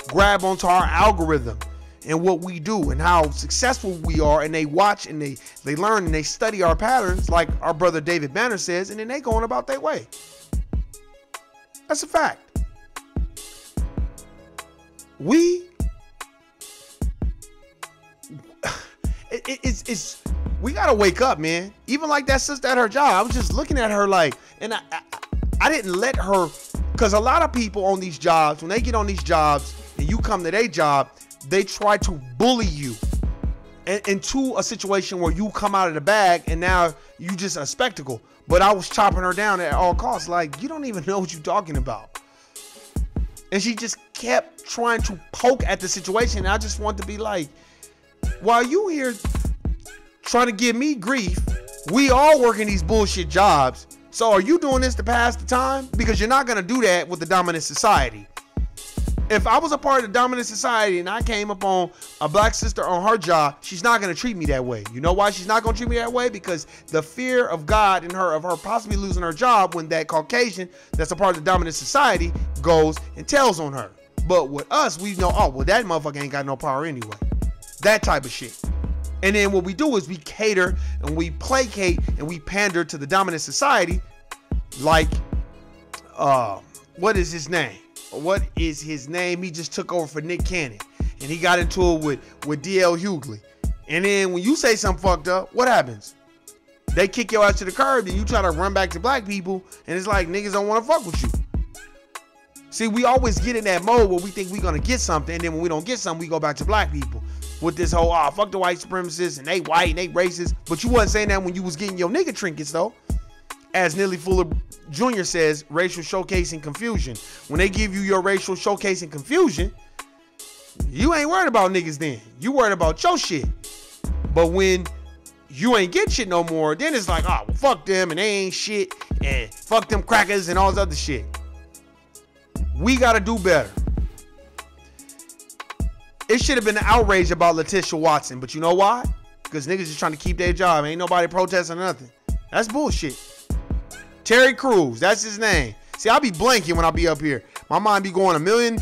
grab onto our algorithm and what we do and how successful we are, and they watch and they learn and they study our patterns, like our brother David Banner says, and then they going about their way. That's a fact. We gotta wake up, man. Even like that sister at her job, I was just looking at her like, and I didn't let her, because a lot of people on these jobs, when they get on these jobs and you come to their job, they try to bully you into a situation where you come out of the bag and now you just a spectacle. But I was chopping her down at all costs. Like, you don't even know what you're talking about. And she just kept trying to poke at the situation. And I just want to be like, while you here trying to give me grief, we all working these bullshit jobs. So are you doing this to pass the time? Because you're not going to do that with the dominant society. If I was a part of the dominant society and I came up on a black sister on her job, she's not going to treat me that way. You know why she's not going to treat me that way? Because the fear of God in her, of her possibly losing her job when that Caucasian that's a part of the dominant society goes and tells on her. But with us, we know, oh, well, that motherfucker ain't got no power anyway. That type of shit. And then what we do is we cater and we placate and we pander to the dominant society like, what is his name? What is his name? He just took over for Nick Cannon. And he got into it with D.L. Hughley. And then when you say something fucked up, what happens? They kick your ass to the curb and you try to run back to black people. And it's like niggas don't want to fuck with you. See, we always get in that mode where we think we're going to get something. And then when we don't get something, we go back to black people. With this whole, fuck the white supremacists and they white and they racist. But you wasn't saying that when you was getting your nigga trinkets though. As Nelly Fuller Jr. says, racial showcasing confusion. When they give you your racial showcasing confusion, you ain't worried about niggas then. You worried about your shit. But when you ain't get shit no more, then it's like, well, fuck them and they ain't shit and fuck them crackers and all this other shit. We gotta do better. It should have been an outrage about Letitia Watson, but you know why? Because niggas just trying to keep their job. Ain't nobody protesting or nothing. That's bullshit. Terry Crews, that's his name. See, I be blanking when I be up here. My mind be going a million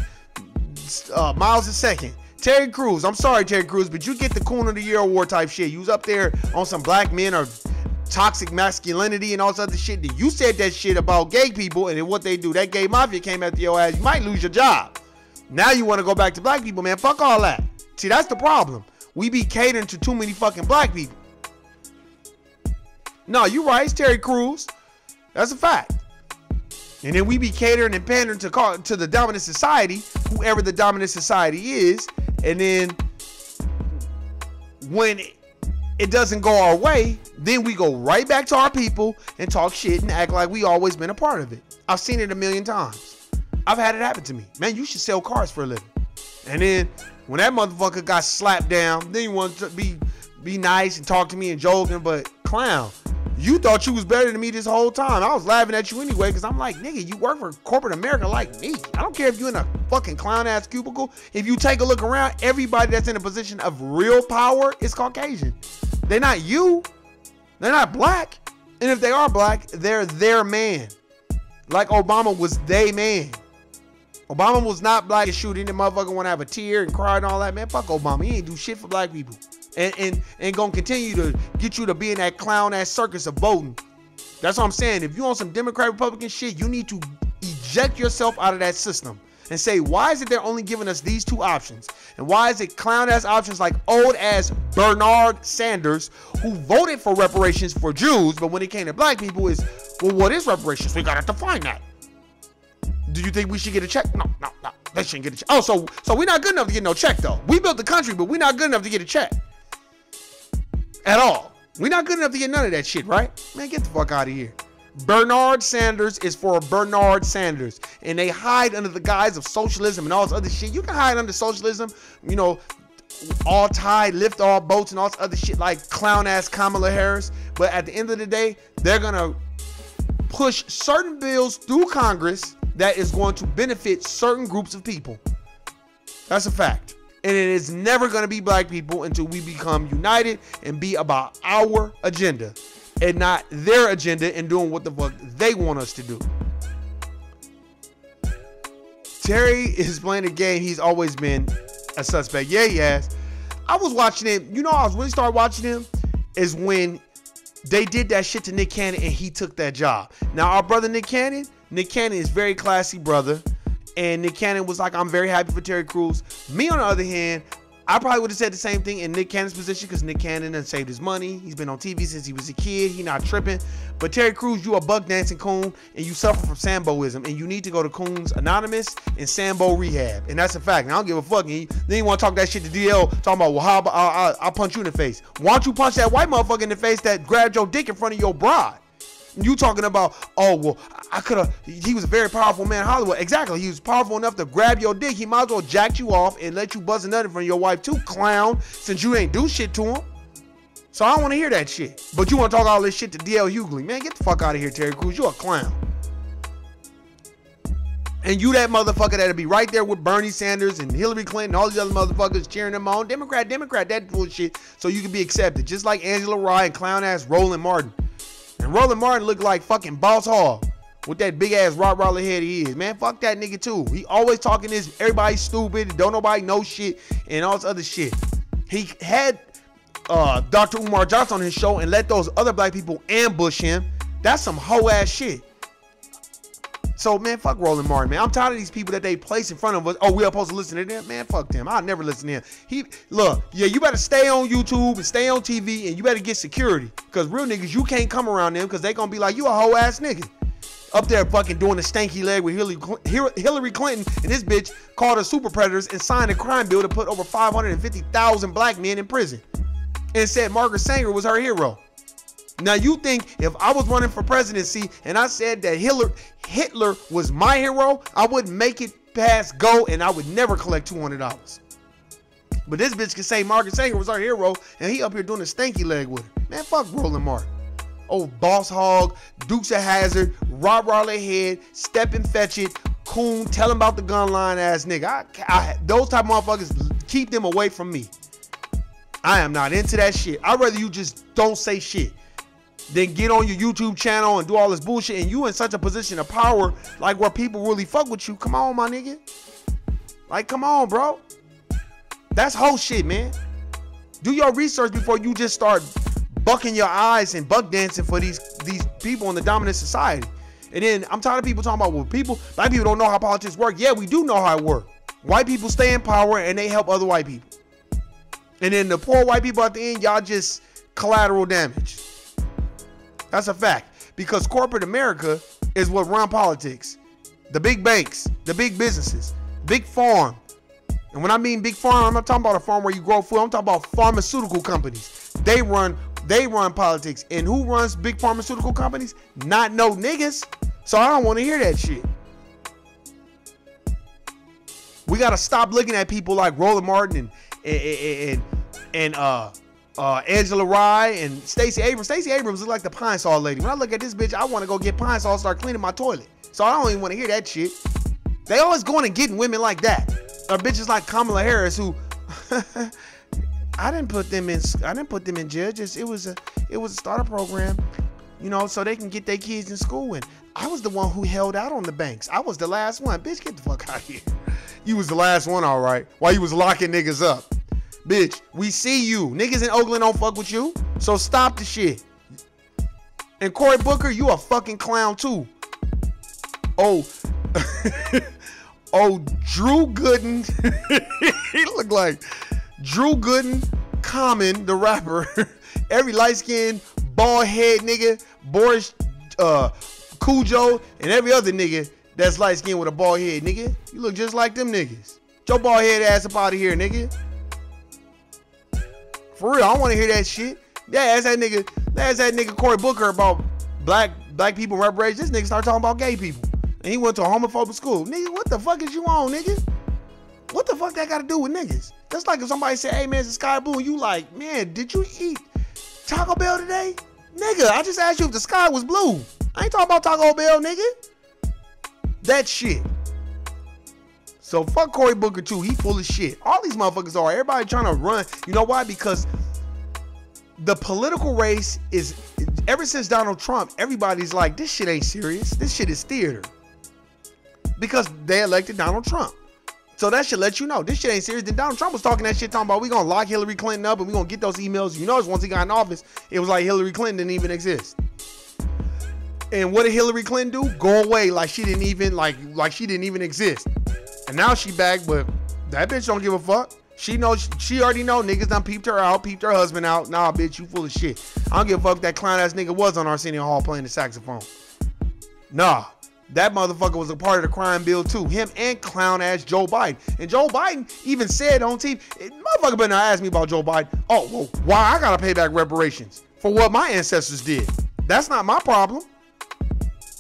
miles a second. Terry Crews, I'm sorry, Terry Crews, but you get the Coon of the Year award type shit. You was up there on some black men or toxic masculinity and all this other shit. You said that shit about gay people and then what they do. That gay mafia came after your ass. You might lose your job. Now you want to go back to black people, man. Fuck all that. See, that's the problem. We be catering to too many fucking black people. No, you right. It's Terry Crews. That's a fact. And then we be catering and pandering to the dominant society, whoever the dominant society is. And then when it doesn't go our way, then we go right back to our people and talk shit and act like we always been a part of it. I've seen it a million times. I've had it happen to me. Man, you should sell cars for a living. And then when that motherfucker got slapped down, then you want to be nice and talk to me and joking, but clown, you thought you was better than me this whole time. I was laughing at you anyway, because I'm like, nigga, you work for corporate America like me. I don't care if you're in a fucking clown-ass cubicle. If you take a look around, everybody that's in a position of real power is Caucasian. They're not you. They're not black. And if they are black, they're their man. Like Obama was they man. Obama was not black and shooting. The motherfucker want to have a tear and cry and all that. Man, fuck Obama. He ain't do shit for black people. And gonna continue to get you to be in that clown ass circus of voting. That's what I'm saying. If you on some Democrat Republican shit, you need to eject yourself out of that system and say, why is it they're only giving us these two options? And why is it clown ass options like old ass Bernard Sanders, who voted for reparations for Jews, but when it came to black people is, well, what is reparations? We gotta define that. Do you think we should get a check? No. They shouldn't get a check. Oh, so we're not good enough to get no check though. We built the country, but we're not good enough to get a check. At all. We're not good enough to get none of that shit, right? Man, get the fuck out of here. Bernard Sanders is for Bernard Sanders. And they hide under the guise of socialism and all this other shit. You can hide under socialism, you know, all tide, lift all boats and all this other shit like clown ass Kamala Harris. But at the end of the day, they're gonna push certain bills through Congress that is going to benefit certain groups of people. That's a fact. And it is never going to be black people until we become united and be about our agenda and not their agenda and doing what the fuck they want us to do. Terry is playing a game he's always been a suspect. Yeah, he has. I was watching him. You know, I was really started watching him is when they did that shit to Nick Cannon and he took that job. Now, our brother Nick Cannon is very classy brother. And Nick Cannon was like, I'm very happy for Terry Crews. Me, on the other hand, I probably would have said the same thing in Nick Cannon's position because Nick Cannon done saved his money. He's been on TV since he was a kid. He not tripping. But Terry Crews, you a buck dancing coon and you suffer from Samboism. And you need to go to Coons Anonymous and Sambo Rehab. And that's a fact. And I don't give a fuck. And then you want to talk that shit to DL, talking about, well, how about I'll punch you in the face. Why don't you punch that white motherfucker in the face that grabbed your dick in front of your bride? You talking about, oh, well, I could have, he was a very powerful man in Hollywood. Exactly. He was powerful enough to grab your dick. He might as well jack you off and let you buzz a nut in front of your wife too, clown, since you ain't do shit to him. So I don't want to hear that shit. But you want to talk all this shit to DL Hughley. Man, get the fuck out of here, Terry Crews. You a clown. And you that motherfucker that'll be right there with Bernie Sanders and Hillary Clinton and all these other motherfuckers cheering them on. Democrat, that bullshit, so you can be accepted. Just like Angela Rye and clown ass Roland Martin. And Roland Martin looked like fucking Boss Hall with that big ass Rottweiler head he is. Man, fuck that nigga too. He always talking this, everybody's stupid, don't nobody know shit, and all this other shit. He had Dr. Umar Johnson on his show and let those other black people ambush him. That's some hoe ass shit. So, man, fuck Roland Martin, man. I'm tired of these people that they place in front of us. Oh, we're supposed to listen to them? Man, fuck them. I'll never listen to him. Look, yeah, you better stay on YouTube and stay on TV and you better get security. Because real niggas, you can't come around them because they going to be like, you a hoe ass nigga. Up there fucking doing the stanky leg with Hillary Clinton and this bitch called her super predators and signed a crime bill to put over 550,000 black men in prison. And said Margaret Sanger was her hero. Now you think if I was running for presidency and I said that Hitler was my hero, I wouldn't make it past go and I would never collect $200. But this bitch can say Margaret Sanger was our hero and he up here doing a stanky leg with her. Man, fuck Roland Martin. Old Boss Hog, Dukes of Hazzard, Rob Raleigh Head, Step and Fetch It, Coon, tell him about the gun line ass nigga. Those type of motherfuckers, keep them away from me. I am not into that shit. I'd rather you just don't say shit. Then get on your YouTube channel and do all this bullshit and you in such a position of power like where people really fuck with you. Come on, my nigga. Like, come on, bro. That's whole shit, man. Do your research before you just start bucking your eyes and buck dancing for these people in the dominant society. And then I'm tired of people talking about, well, black people don't know how politics work. Yeah, we do know how it works. White people stay in power and they help other white people. And then the poor white people at the end, y'all just collateral damage. That's a fact. Because corporate America is what run politics. The big banks, the big businesses, big farm. And when I mean big farm, I'm not talking about a farm where you grow food. I'm talking about pharmaceutical companies. They run politics. And who runs big pharmaceutical companies? Not no niggas. So I don't want to hear that shit. We gotta stop looking at people like Roland Martin and Angela Rye and Stacey Abrams. Stacey Abrams is like the Pine Sol lady. When I look at this bitch, I want to go get Pine Sol and start cleaning my toilet. So I don't even want to hear that shit. They always going and getting women like that. Or bitches like Kamala Harris who I didn't put them in jail. Just it was a starter program, you know, so they can get their kids in school. And I was the one who held out on the banks. I was the last one. Bitch, get the fuck out of here. You was the last one, all right. While you was locking niggas up. Bitch, we see you. Niggas in Oakland don't fuck with you. So stop the shit. And Cory Booker, you a fucking clown too. Oh, oh, Drew Gooden. He looked like Drew Gooden, Common, the rapper. Every light-skinned, bald-head nigga, Boris Cujo, and every other nigga that's light-skinned with a bald head, nigga. You look just like them niggas. Get your bald head ass up out of here, nigga. For real, I don't want to hear that shit. Yeah, ask that nigga Cory Booker about black people reparations. This nigga start talking about gay people. And he went to a homophobic school. Nigga, what the fuck is you on, nigga? What the fuck that got to do with niggas? That's like if somebody said, hey man, it's the sky blue, and you like, man, did you eat Taco Bell today? Nigga, I just asked you if the sky was blue. I ain't talking about Taco Bell, nigga. That shit. So fuck Cory Booker too. He full of shit. All these motherfuckers are. Everybody trying to run. You know why? Because the political race is, ever since Donald Trump, everybody's like, this shit ain't serious. This shit is theater. Because they elected Donald Trump. So that should let you know this shit ain't serious. Then Donald Trump was talking that shit, talking about we gonna lock Hillary Clinton up and we gonna get those emails. You notice once he got in office, it was like Hillary Clinton didn't even exist. And what did Hillary Clinton do? Go away like she didn't even like she didn't even exist. And now she back, but that bitch don't give a fuck. She knows, she already know niggas done peeped her out, peeped her husband out. Nah, bitch, you full of shit. I don't give a fuck that clown ass nigga was on Arsenio Hall playing the saxophone. Nah. That motherfucker was a part of the crime bill too. Him and clown ass Joe Biden. And Joe Biden even said on TV, motherfucker better not ask me about Joe Biden. Oh, well, why I gotta pay back reparations for what my ancestors did? That's not my problem.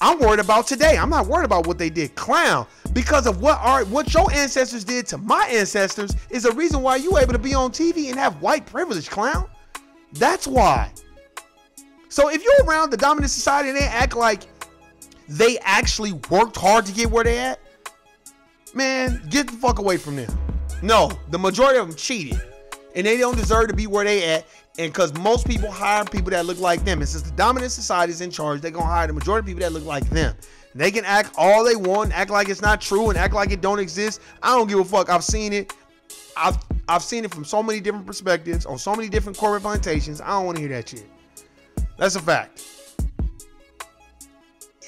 I'm worried about today. I'm not worried about what they did. Clown. Because of what your ancestors did to my ancestors is a reason why you able to be on TV and have white privilege, clown. That's why. So if you're around the dominant society and they act like they actually worked hard to get where they at, man, get the fuck away from them. No, the majority of them cheated. And they don't deserve to be where they at. And because most people hire people that look like them. And since the dominant society is in charge, they're going to hire the majority of people that look like them. And they can act all they want, act like it's not true, and act like it don't exist. I don't give a fuck. I've seen it. I've seen it from so many different perspectives, on so many different corporate plantations. I don't want to hear that shit. That's a fact.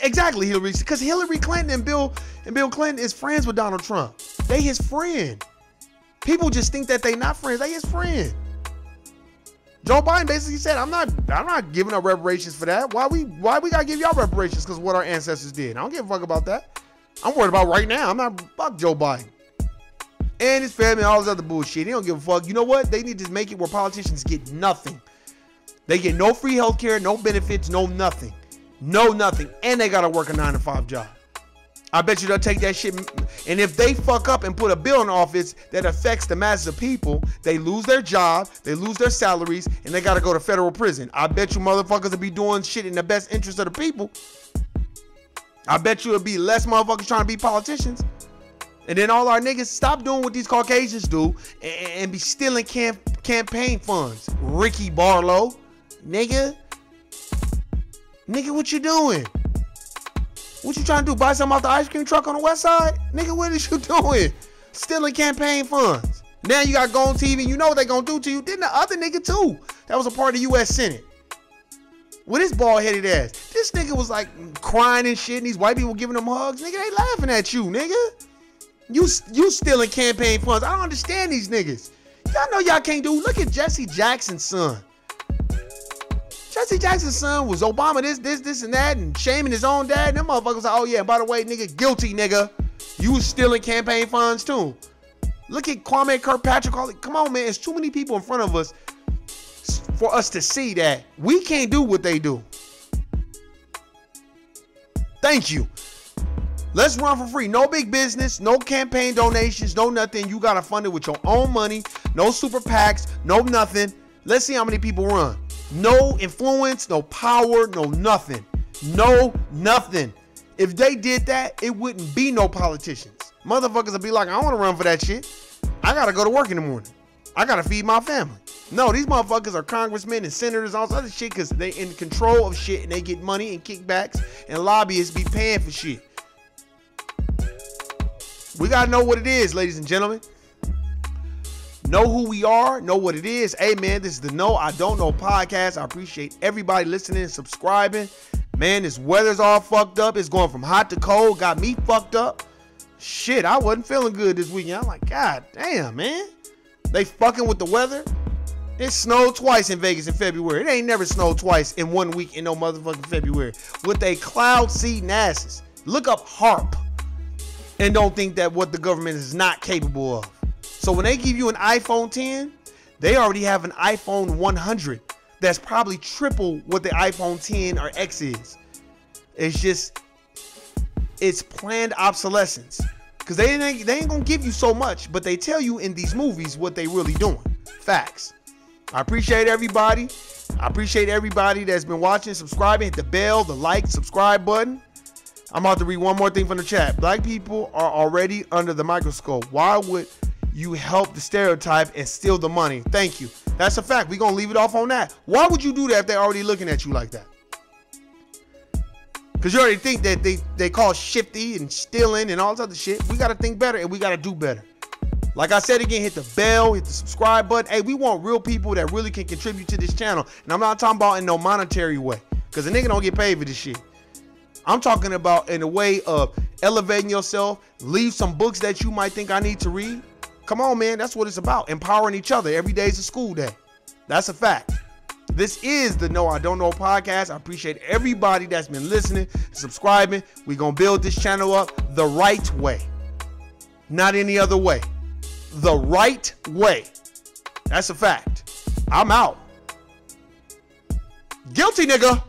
Exactly, Hillary, because Hillary Clinton and Bill Clinton is friends with Donald Trump. They his friend. People just think that they not friends. They his friend. Joe Biden basically said, I'm not giving up reparations for that. Why we gotta give y'all reparations because of what our ancestors did? I don't give a fuck about that. I'm worried about right now. I'm not fuck Joe Biden. And his family and all this other bullshit. He don't give a fuck. You know what? They need to make it where politicians get nothing. They get no free health care, no benefits, no nothing. No nothing. And they gotta work a 9-to-5 job. I bet you they'll take that shit. And if they fuck up and put a bill in office that affects the masses of people, they lose their job, they lose their salaries, and they gotta go to federal prison. I bet you motherfuckers will be doing shit in the best interest of the people. I bet you it'll be less motherfuckers trying to be politicians. And then all our niggas stop doing what these Caucasians do and be stealing campaign funds. Ricky Barlow, nigga, what you doing? What you trying to do? Buy something off the ice cream truck on the west side? Nigga, what is you doing? Stealing campaign funds. Now you got to go on TV. You know what they gonna do to you. Didn't the other nigga too? That was a part of the U.S. Senate. With his bald-headed ass. This nigga was like crying and shit, and these white people giving him hugs. Nigga, they laughing at you, nigga. You stealing campaign funds. I don't understand these niggas. Y'all know y'all can't do. Look at Jesse Jackson's son. Jesse Jackson's son was Obama this and that and shaming his own dad. And them motherfuckers like, oh yeah, by the way, nigga, guilty, nigga. You was stealing campaign funds too. Look at Kwame Kirkpatrick. Come on, man. It's too many people in front of us for us to see that we can't do what they do. Thank you. Let's run for free. No big business, no campaign donations, no nothing. You got to fund it with your own money. No super PACs, no nothing. Let's see how many people run. No influence, no power, no nothing. No nothing. If they did that, it wouldn't be no politicians. Motherfuckers would be like, I don't want to run for that shit. I got to go to work in the morning. I got to feed my family. No, these motherfuckers are congressmen and senators, all this other shit, because they in control of shit and they get money and kickbacks, and lobbyists be paying for shit. We got to know what it is, ladies and gentlemen. Know who we are, know what it is. Hey, man, this is the No I Don't Know podcast. I appreciate everybody listening and subscribing. Man, this weather's all fucked up. It's going from hot to cold. Got me fucked up. Shit, I wasn't feeling good this weekend. I'm like, God damn, man. They fucking with the weather. It snowed twice in Vegas in February. It ain't never snowed twice in 1 week in no motherfucking February. With they cloud seeding asses. Look up HAARP. And don't think that what the government is not capable of. So when they give you an iPhone 10, they already have an iPhone 100 that's probably triple what the iPhone 10 or X is. It's planned obsolescence. Because they ain't gonna give you so much, but they tell you in these movies what they really doing. Facts. I appreciate everybody. I appreciate everybody that's been watching, subscribing, hit the bell, the like, subscribe button. I'm about to read one more thing from the chat. Black people are already under the microscope. Why would you help the stereotype and steal the money? Thank you. That's a fact. We're going to leave it off on that. Why would you do that if they're already looking at you like that? Because you already think that they call shifty and stealing and all this other shit. We got to think better and we got to do better. Like I said again, hit the bell, hit the subscribe button. Hey, we want real people that really can contribute to this channel. And I'm not talking about in no monetary way. Because a nigga don't get paid for this shit. I'm talking about in a way of elevating yourself, leave some books that you might think I need to read. Come on, man. That's what it's about. Empowering each other. Every day is a school day. That's a fact. This is the No I Don't Know podcast. I appreciate everybody that's been listening, subscribing. We're going to build this channel up the right way. Not any other way. The right way. That's a fact. I'm out. Guilty, nigga.